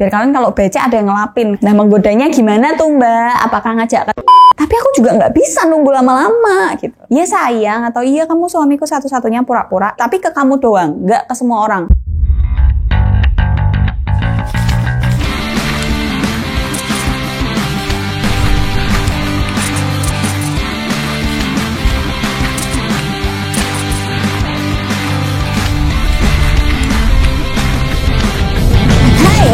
Biar kalian kalau baca ada yang ngelapin. Nah, menggodanya gimana tuh Mbak? Apakah ngajak ke... Tapi aku juga nggak bisa nunggu lama-lama gitu. Iya sayang, atau iya kamu suamiku satu-satunya pura-pura. Tapi ke kamu doang, nggak ke semua orang.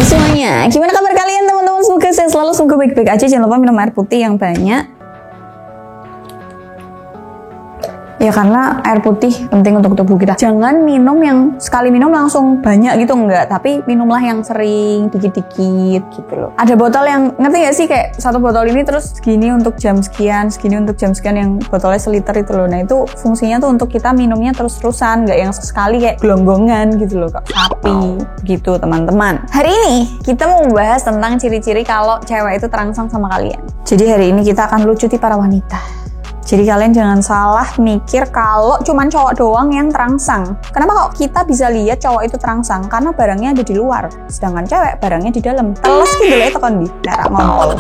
Semuanya, gimana kabar kalian teman-teman? Semoga saya selalu baik-baik aja. Jangan lupa minum air putih yang banyak. Ya karena air putih penting untuk tubuh kita. Jangan minum yang sekali minum langsung banyak gitu, enggak. Tapi minumlah yang sering, dikit-dikit gitu loh. Ada botol yang, ngerti gak sih, kayak satu botol ini terus segini untuk jam sekian, segini untuk jam sekian, yang botolnya seliter itu loh. Nah itu fungsinya tuh untuk kita minumnya terus-terusan, nggak yang sekali kayak gelonggongan gitu loh, kayak sapi gitu teman-teman. Hari ini kita mau membahas tentang ciri-ciri kalau cewek itu terangsang sama kalian. Jadi hari ini kita akan lucuti para wanita. Jadi kalian jangan salah mikir kalau cuman cowok doang yang terangsang. Kenapa kok kita bisa lihat cowok itu terangsang? Karena barangnya ada di luar, sedangkan cewek barangnya di dalam. Teles gitu loh itu kan di daerah ngompol.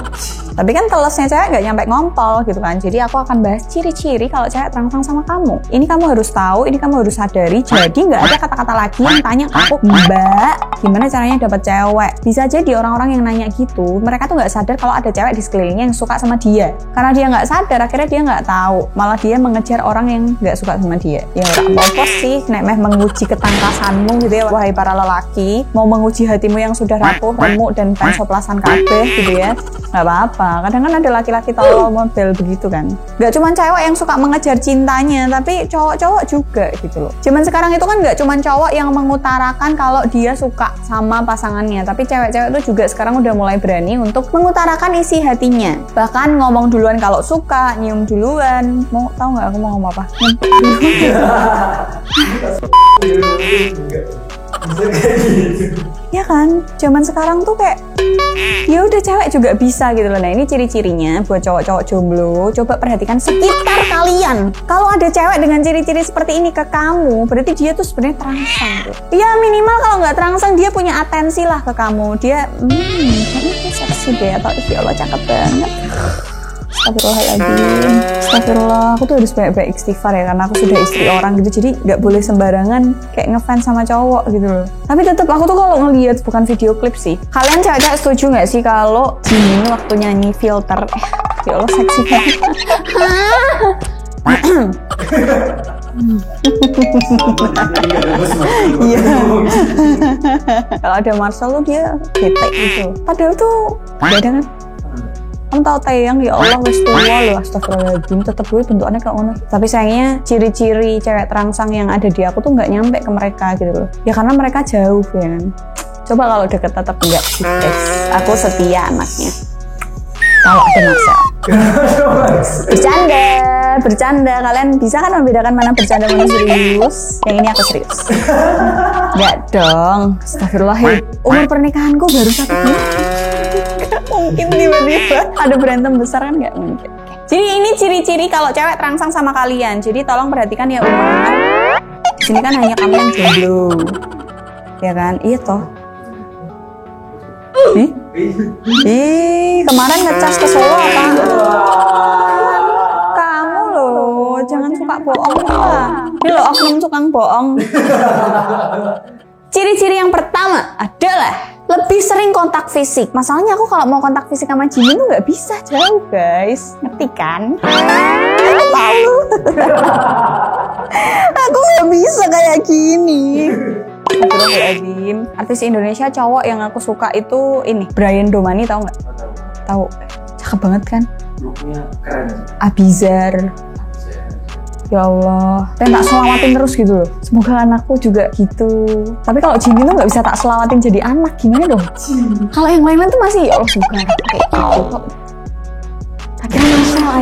Tapi kan telesnya cewek nggak nyampe ngompol gitu kan. Jadi aku akan bahas ciri-ciri kalau cewek terangsang sama kamu. Ini kamu harus tahu, ini kamu harus sadari. Jadi nggak ada kata-kata lagi yang tanya ke aku, Mbak, gimana caranya dapat cewek? Bisa jadi orang-orang yang nanya gitu, mereka tuh nggak sadar kalau ada cewek di sekelilingnya yang suka sama dia. Karena dia nggak sadar, akhirnya dia nggak tahu, malah dia mengejar orang yang nggak suka sama dia. Ya nggak apa-apa sih, nek meh menguji ketangkasanmu gitu ya, wahai para lelaki, mau menguji hatimu yang sudah rapuh, remuk dan pensoplasan kabeh gitu ya, nggak apa-apa. Kadang kan ada laki-laki tolol model begitu kan. Nggak cuma cewek yang suka mengejar cintanya, tapi cowok-cowok juga gitu loh. Zaman sekarang itu kan nggak cuma cowok yang mengutarakan kalau dia suka sama pasangannya, tapi cewek-cewek itu juga sekarang udah mulai berani untuk mengutarakan isi hatinya. Bahkan ngomong duluan kalau suka, nyium duluan. Mau tahu nggak aku mau ngomong apa? Ya kan, zaman sekarang tuh kayak ya udah cewek juga bisa gitu loh. Nah ini ciri-cirinya buat cowok-cowok jomblo. Coba perhatikan sekitar kalian. Kalau ada cewek dengan ciri-ciri seperti ini ke kamu, berarti dia tuh sebenarnya terangsang tuh. Ya minimal kalau nggak terangsang dia punya atensi lah ke kamu. Dia, kamu tuh seksi deh, atau ya Allah cakep banget. Astagfirullahaladzim, astagfirullah, aku tuh harus banyak-banyak istighfar ya, karena aku sudah istri orang gitu, jadi nggak boleh sembarangan kayak ngefans sama cowok gitu loh. Tapi tetap aku tuh kalau ngelihat, bukan video klip sih. Kalian cewek-cewek setuju nggak sih kalau Jimin waktu nyanyi filter, ya Allah seksi banget. Iya. Kalau ada Marcel tuh dia bete gitu. Padahal tuh beda kan. Kamu tahu Taeyang, ya Allah wes tua loh, astagfirullahaladzim, tetep gue bentukannya kayak ngono. Tapi sayangnya ciri-ciri cewek terangsang yang ada di aku tuh nggak nyampe ke mereka gitu loh. Ya karena mereka jauh ya kan. Coba kalau deket tetep enggak sih guys. Aku setia anaknya. Kalau ada Marcel. Bercanda. Kalian bisa kan membedakan mana bercanda mana serius? Yang ini aku serius. Enggak dong. Astagfirullah. Umur pernikahanku baru 1 bulan. Mungkin tiba-tiba ada berantem besar kan, nggak mungkin. Jadi ini ciri-ciri kalau cewek terangsang sama kalian. Jadi tolong perhatikan ya Umar. Di sini kan hanya kamu yang jomblo, ya kan? Iya toh. Kemarin ngecas ke Solo apa? Kamu loh, jangan suka bohong lah. Ini loh oknum tukang bohong. Ciri-ciri yang pertama adalah lebih sering kontak fisik. Masalahnya aku kalau mau kontak fisik sama Jimin tuh nggak bisa, jauh guys. Ngerti kan? Aku tahu. Aku nggak bisa kayak gini. Astagfirullahaladzim. Artis Indonesia cowok yang aku suka itu ini Brian Domani, tahu nggak? Tahu. Cakep banget kan? Looknya keren. Abizar. Ya Allah, pengen tak selawatin terus gitu loh. Semoga anakku juga gitu. Tapi kalau Jimin tuh nggak bisa tak selawatin jadi anak, gimana dong? Kalau yang lain-lain tuh masih ya Allah suka kayak gitu. Akhirnya masalah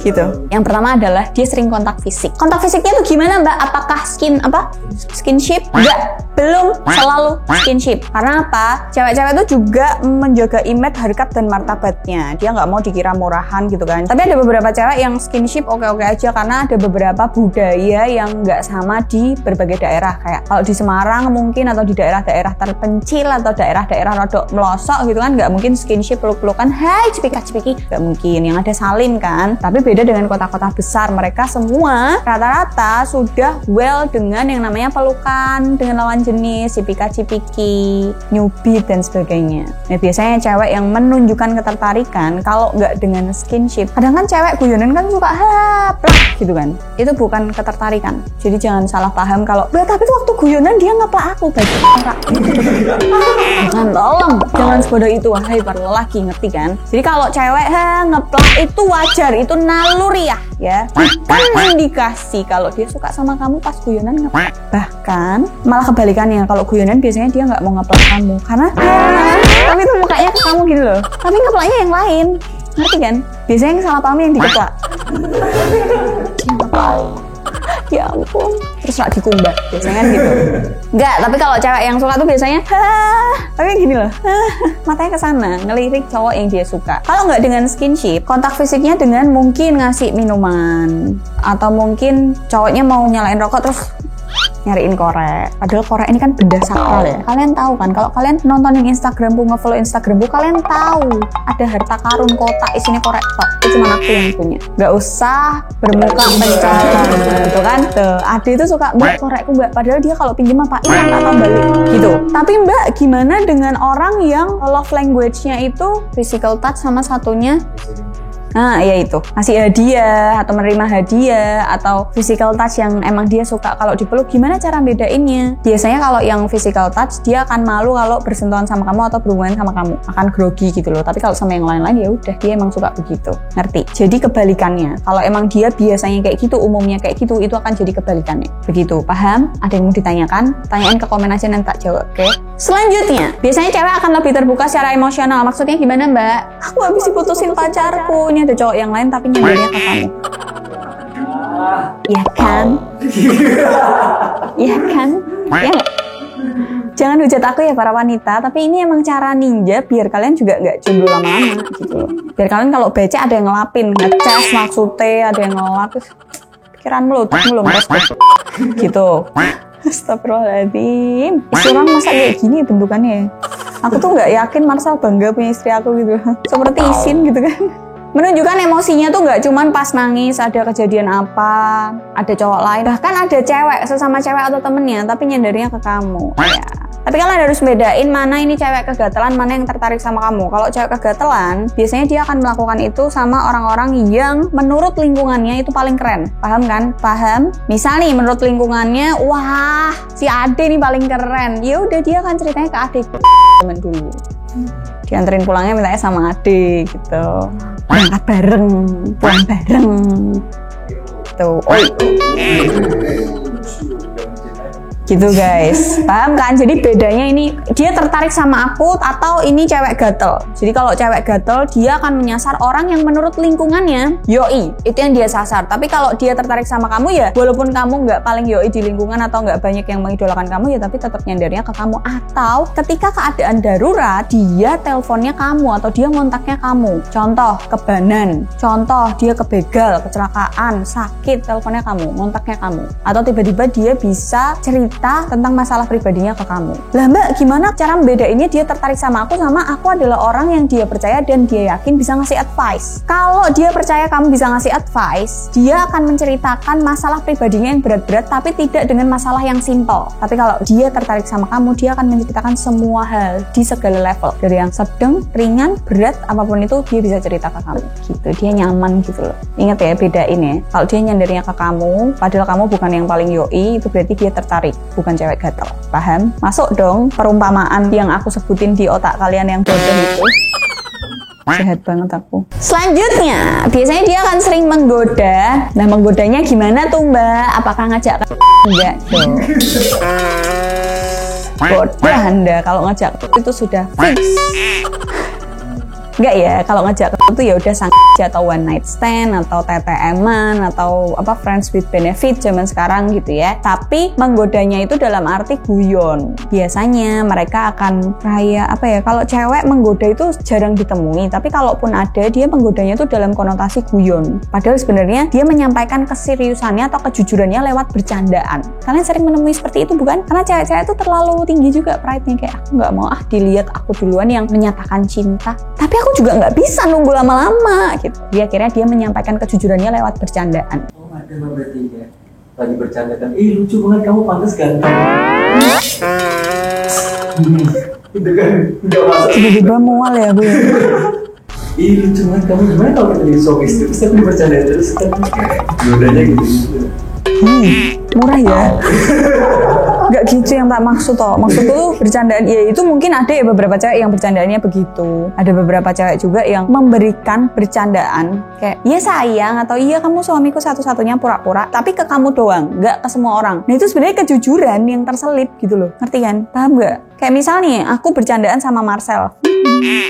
gitu. Yang pertama adalah dia sering kontak fisik. Kontak fisiknya tuh gimana Mbak? Apakah skinship? Enggak. belum selalu skinship. Karena apa? Cewek-cewek itu juga menjaga image, harkat dan martabatnya. Dia nggak mau dikira murahan gitu kan. Tapi ada beberapa cewek yang skinship oke-oke aja karena ada beberapa budaya yang nggak sama di berbagai daerah. Kayak kalau di Semarang mungkin atau di daerah-daerah terpencil atau daerah-daerah rodok melosok gitu kan, nggak mungkin skinship peluk-pelukan, hai cepika-cepiki, nggak mungkin. Yang ada salim kan. Tapi beda dengan kota-kota besar, mereka semua rata-rata sudah well dengan yang namanya pelukan dengan lawan jenis, cipika-cipiki, nyubit dan sebagainya. Nah, biasanya cewek yang menunjukkan ketertarikan kalau nggak dengan skinship. Kadang kan cewek guyonan kan suka plak gitu kan. Itu bukan ketertarikan. Jadi jangan salah paham kalau, tapi itu waktu guyonan dia ngeplak aku bagi orang. Jangan, tolong, jangan sebodoh itu, wahai para lelaki, ngerti kan? Jadi kalau cewek ngeplak itu wajar, itu naluriah ya. Bukan indikasi kalau dia suka sama kamu pas guyonan ngeplak. Bahkan malah kebalikannya, kalau guyonan biasanya dia nggak mau ngeplak kamu karena tapi itu mukanya ke kamu gitu loh, tapi ngeplaknya yang lain, ngerti kan? Biasanya yang salah paham yang dikeplak. Ya ampun, terus gak dikumbah biasanya kan gitu. Enggak, tapi kalau cewek yang suka tuh biasanya tapi gini loh, matanya ke sana ngelirik cowok yang dia suka. Kalau nggak dengan skinship, kontak fisiknya dengan mungkin ngasih minuman, atau mungkin cowoknya mau nyalain rokok terus nyariin korek. Padahal korek ini kan benda sakral ya. Kalian tahu kan, kalau kalian nontonin Instagramku, nge-follow Instagramku, kalian tahu ada harta karun kotak isinya korek tok. Itu cuma aku yang punya. Gak usah bermuka mencolok gitu kan. Tuh, Ade itu suka, mbak korekku mbak. Padahal dia kalau pinjam apa hilang atau balik gitu. Tapi mbak, gimana dengan orang yang love language-nya itu physical touch sama satunya nah, ya itu, ngasih hadiah atau menerima hadiah atau physical touch yang emang dia suka kalau dipeluk. Gimana cara bedainnya? Biasanya kalau yang physical touch dia akan malu kalau bersentuhan sama kamu atau berhubungan sama kamu, akan grogi gitu loh. Tapi kalau sama yang lain-lain ya udah, dia emang suka begitu, ngerti? Jadi kebalikannya, kalau emang dia biasanya kayak gitu, umumnya kayak gitu, itu akan jadi kebalikannya. Begitu, paham? Ada yang mau ditanyakan? Tanyain ke komen aja nanti tak jawab, oke? Selanjutnya, biasanya cewek akan lebih terbuka secara emosional. Maksudnya gimana mbak? Aku habis diputusin pacarku, ini ada cowok yang lain tapi nyanyinya ke kamu. Iya kan? Iya kan? Ya nggak? Jangan hujat aku ya para wanita, tapi ini emang cara ninja biar kalian juga nggak jomblo lama-lama gitu loh. Biar kalian kalau baca ada yang ngelapin, ngecas maksudnya, ada yang ngelap, pikiran melutuk gitu. Astagfirullahaladzim, istri orang masa kayak gini bentukannya. Aku tuh nggak yakin Marcel bangga punya istri aku gitu, seperti Isin gitu kan. Menunjukkan emosinya tuh nggak cuman pas nangis, ada kejadian apa, ada cowok lain, bahkan ada cewek, sesama cewek atau temennya, tapi nyandarnya ke kamu ya. Tapi kalian harus bedain mana ini cewek kegatelan, mana yang tertarik sama kamu. Kalau cewek kegatelan, biasanya dia akan melakukan itu sama orang-orang yang menurut lingkungannya itu paling keren. Paham kan? Paham? Misal nih menurut lingkungannya, wah si Ade nih paling keren. Ya udah dia akan ceritanya ke Ade temen dulu. Dianterin pulangnya mintanya sama Ade gitu. Berangkat bareng, pulang bareng. Tuh, oi. Gitu guys, paham kan? Jadi bedanya ini dia tertarik sama aku atau ini cewek gatel. Jadi kalau cewek gatel dia akan menyasar orang yang menurut lingkungannya yoi, itu yang dia sasar. Tapi kalau dia tertarik sama kamu ya, walaupun kamu nggak paling yoi di lingkungan atau nggak banyak yang mengidolakan kamu ya, tapi tetap nyandarnya ke kamu. Atau ketika keadaan darurat dia teleponnya kamu atau dia ngontaknya kamu. Contoh kebanan, contoh dia kebegal, kecelakaan, sakit, teleponnya kamu, ngontaknya kamu. Atau tiba-tiba dia bisa cerita tentang masalah pribadinya ke kamu. Lah mbak, gimana cara membedainnya dia tertarik sama aku adalah orang yang dia percaya dan dia yakin bisa ngasih advice. Kalau dia percaya kamu bisa ngasih advice, dia akan menceritakan masalah pribadinya yang berat-berat tapi tidak dengan masalah yang simple. Tapi kalau dia tertarik sama kamu, dia akan menceritakan semua hal di segala level. Dari yang sedang, ringan, berat, apapun itu dia bisa cerita ke kamu. Gitu, dia nyaman gitu loh. Ingat ya, bedain ya. Kalau dia nyandarnya ke kamu, padahal kamu bukan yang paling yoi, itu berarti dia tertarik. Bukan cewek gatel, paham? Masuk dong perumpamaan yang aku sebutin di otak kalian yang bodoh itu. Jahat banget aku. Selanjutnya, biasanya dia akan sering menggoda. Nah, menggodanya gimana tuh mbak? Apakah ngajak ke enggak dong? Bodoh anda, kalau ngajak itu sudah fix. Enggak ya, kalau ngajak ketemu tuh ya udah sang atau one night stand atau TTM-an atau apa friends with benefit zaman sekarang gitu ya. Tapi menggodanya itu dalam arti guyon. Biasanya mereka akan kayak apa ya, kalau cewek menggoda itu jarang ditemui, tapi kalaupun ada dia menggodanya itu dalam konotasi guyon. Padahal sebenarnya dia menyampaikan keseriusannya atau kejujurannya lewat bercandaan. Kalian sering menemui seperti itu bukan? Karena cewek-cewek itu terlalu tinggi juga pride-nya, kayak aku nggak mau dilihat aku duluan yang menyatakan cinta. Tapi aku juga nggak bisa nunggu lama-lama gitu. Dia akhirnya dia menyampaikan kejujurannya lewat bercandaan. Oh ada berarti ya. Lagi bercanda kan, lucu banget kamu, pantas ganteng. Itu kan nggak masuk. Tiba-tiba mual ya gue. Lucu banget kamu, gimana kalau kita jadi suami istri terus tapi bercanda terus kan godanya gitu. Murah ya. Gak gitu yang tak maksud toh. Maksudku tuh bercandaan ya itu mungkin ada ya beberapa cewek yang bercandaannya begitu. Ada beberapa cewek juga yang memberikan bercandaan kayak iya sayang atau iya kamu suamiku satu-satunya pura-pura, tapi ke kamu doang, gak ke semua orang. Nah itu sebenarnya kejujuran yang terselip gitu loh. Ngerti kan? Paham gak? Kayak misal nih aku bercandaan sama Marcel.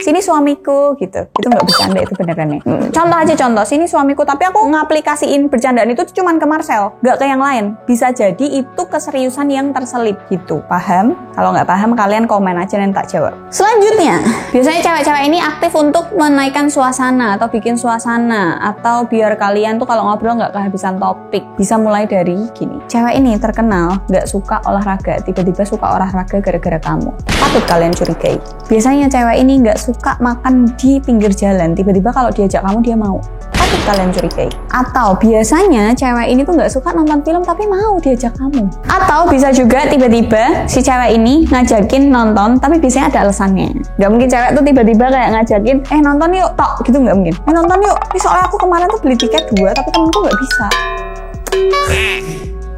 Sini suamiku gitu. Itu nggak bercanda, itu beneran nih. Contoh aja contoh, sini suamiku, tapi aku ngaplikasiin bercandaan itu cuman ke Marcel, nggak ke yang lain. Bisa jadi itu keseriusan yang terselip gitu. Paham? Kalau nggak paham kalian komen aja nanti tak jawab. Selanjutnya, biasanya cewek-cewek ini aktif untuk menaikkan suasana atau bikin suasana atau biar kalian tuh kalau ngobrol nggak kehabisan topik. Bisa mulai dari gini. Cewek ini terkenal nggak suka olahraga, tiba-tiba suka olahraga gara-gara kamu. Patut kalian curigai. Biasanya cewek ini nggak suka makan di pinggir jalan, tiba-tiba kalau diajak kamu dia mau. Patut kalian curigai. Atau biasanya cewek ini tuh nggak suka nonton film tapi mau diajak kamu. Atau bisa juga tiba-tiba si cewek ini ngajakin nonton tapi biasanya ada alasannya. Nggak mungkin cewek tuh tiba-tiba kayak ngajakin nonton yuk tok gitu, nggak mungkin. Nonton yuk, ini soalnya aku kemarin tuh beli tiket 2 tapi temenku nggak bisa.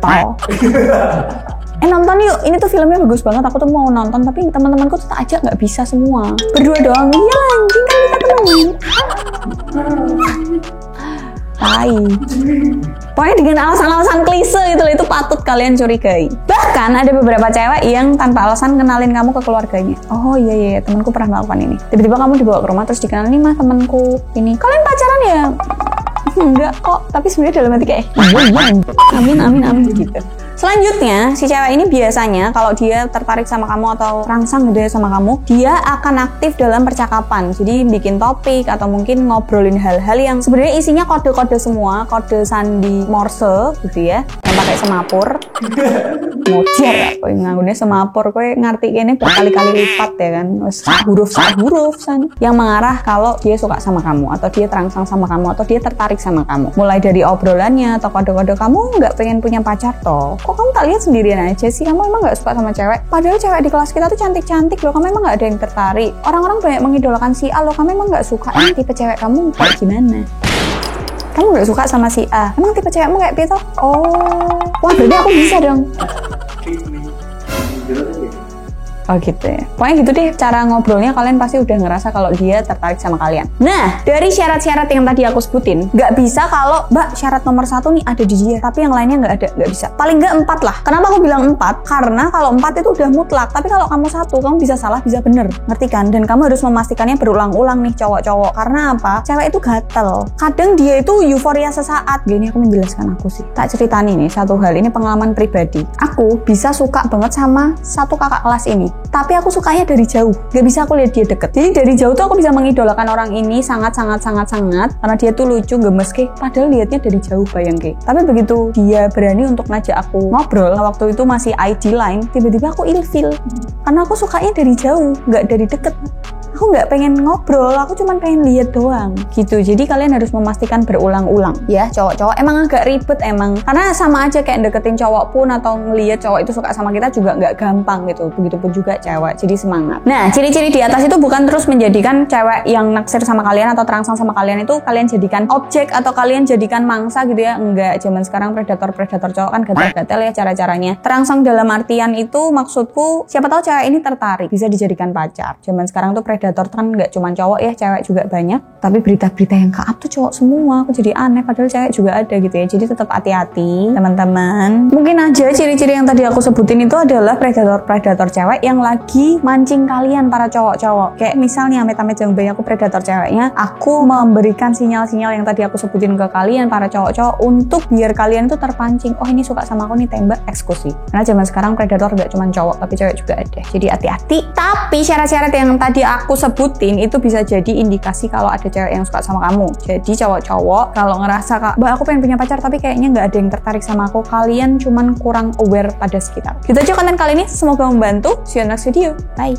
Tau. Nonton yuk, ini tuh filmnya bagus banget, aku tuh mau nonton tapi teman-temanku tuh tak ajak, nggak bisa semua. Berdua doang. Iya anjing, kan kita temenin. Tai. Pokoknya dengan alasan-alasan klise gitu loh, itu patut kalian curigai. Bahkan ada beberapa cewek yang tanpa alasan kenalin kamu ke keluarganya. Oh iya, temanku pernah melakukan ini. Tiba-tiba kamu dibawa ke rumah terus dikenalin, nih mah temanku ini. Kalian pacaran ya? Enggak kok, tapi sebenarnya dalam hati kayak amin gitu. Selanjutnya, si cewek ini biasanya kalau dia tertarik sama kamu atau rangsang gitu ya sama kamu, dia akan aktif dalam percakapan. Jadi bikin topik atau mungkin ngobrolin hal-hal yang sebenarnya isinya kode-kode semua, kode sandi Morse gitu ya, yang pakai semapur. Mojar aku nganggunya semapur, kowe ngerti ini berkali-kali lipat ya kan, huruf san yang mengarah kalau dia suka sama kamu atau dia terangsang sama kamu atau dia tertarik sama kamu. Mulai dari obrolannya atau kode-kode kamu nggak pengen punya pacar toh. Kok kamu tak lihat sendirian aja sih? Kamu emang nggak suka sama cewek? Padahal cewek di kelas kita tuh cantik-cantik loh. Kamu emang nggak ada yang tertarik? Orang-orang banyak mengidolakan si A loh. Kamu emang nggak suka? Emang tipe cewek kamu kayak gimana? Kamu nggak suka sama si A? Emang tipe cewekmu kayak gitu? Oh, wah berarti aku bisa dong. Oh gitu ya. Pokoknya gitu deh cara ngobrolnya, kalian pasti udah ngerasa kalau dia tertarik sama kalian. Nah, dari syarat-syarat yang tadi aku sebutin, nggak bisa kalau Mbak syarat nomor 1 nih ada di dia, tapi yang lainnya nggak ada, nggak bisa. Paling nggak 4 lah. Kenapa aku bilang 4? Karena kalau 4 itu udah mutlak, tapi kalau kamu 1, kamu bisa salah, bisa bener. Ngerti kan? Dan kamu harus memastikannya berulang-ulang nih cowok-cowok. Karena apa? Cewek itu gatel. Kadang dia itu euforia sesaat. Gini aku menjelaskan aku sih. Tak ceritani nih satu hal, ini pengalaman pribadi. Aku bisa suka banget sama satu kakak kelas ini. Tapi aku sukanya dari jauh, gak bisa aku lihat dia deket. Jadi dari jauh tuh aku bisa mengidolakan orang ini sangat karena dia tuh lucu, gemes ke. Padahal lihatnya dari jauh, bayang ke. Tapi begitu dia berani untuk ngajak aku ngobrol, waktu itu masih ID line, tiba-tiba aku ilfil karena aku sukanya dari jauh, gak dari deket. Aku nggak pengen ngobrol, aku cuma pengen lihat doang gitu. Jadi kalian harus memastikan berulang-ulang ya cowok-cowok. Emang agak ribet emang, karena sama aja kayak deketin cowok pun atau ngelihat cowok itu suka sama kita juga nggak gampang gitu. Begitupun juga cewek, jadi semangat. Nah, ciri-ciri di atas itu bukan terus menjadikan cewek yang naksir sama kalian atau terangsang sama kalian itu kalian jadikan objek atau kalian jadikan mangsa gitu ya. Enggak, zaman sekarang predator cowok kan gatel-gatel ya cara-caranya. Terangsang dalam artian itu maksudku siapa tahu cewek ini tertarik, bisa dijadikan pacar. Zaman sekarang tuh predator predator kan nggak cuma cowok ya, cewek juga banyak. Tapi berita-berita yang ke-up tuh cowok semua. Aku jadi aneh, padahal cewek juga ada gitu ya. Jadi tetap hati-hati teman-teman. Mungkin aja ciri-ciri yang tadi aku sebutin itu adalah predator cewek yang lagi mancing kalian para cowok-cowok. Kayak misalnya amit-amit jangan banyak aku predator ceweknya, aku memberikan sinyal-sinyal yang tadi aku sebutin ke kalian para cowok-cowok untuk biar kalian tuh terpancing. Oh ini suka sama aku nih, tembak, eksekusi. Karena zaman sekarang predator gak cuma cowok tapi cewek juga ada. Jadi hati-hati. Tapi syarat-syarat yang tadi aku sebutin itu bisa jadi indikasi kalau ada cewek yang suka sama kamu. Jadi cowok-cowok kalau ngerasa Mbak aku pengen punya pacar tapi kayaknya nggak ada yang tertarik sama aku, kalian cuman kurang aware pada sekitar. Gitu aja konten kali ini, semoga membantu. See you next video. Bye.